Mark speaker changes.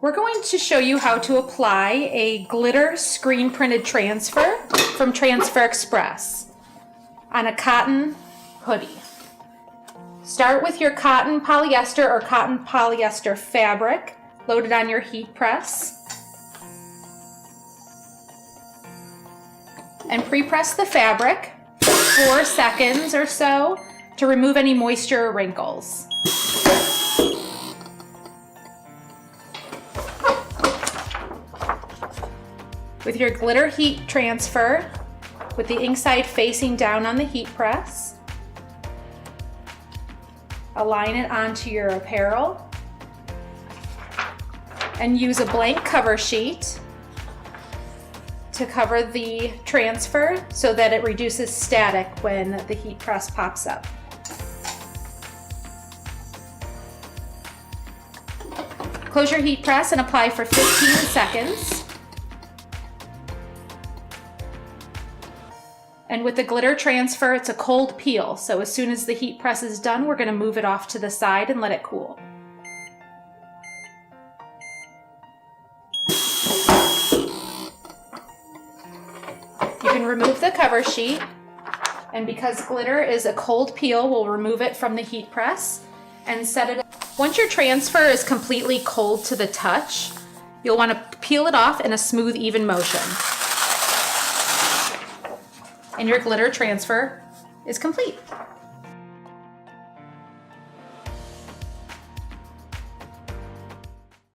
Speaker 1: We're going to show you how to apply a glitter screen printed transfer from Transfer Express on a cotton hoodie. Start with your cotton polyester or cotton polyester fabric loaded on your heat press. And pre-press the fabric for 4 seconds or so to remove any moisture or wrinkles. With your glitter heat transfer, with the ink side facing down on the heat press, align it onto your apparel and use a blank cover sheet to cover the transfer so that it reduces static when the heat press pops up. Close your heat press and apply for 15 seconds. And with the glitter transfer, it's a cold peel, so as soon as the heat press is done, we're going to move it off to the side and let it cool. You can remove the cover sheet, and because glitter is a cold peel, we'll remove it from the heat press and set it. Once your transfer is completely cold to the touch, you'll want to peel it off in a smooth, even motion. And your glitter transfer is complete.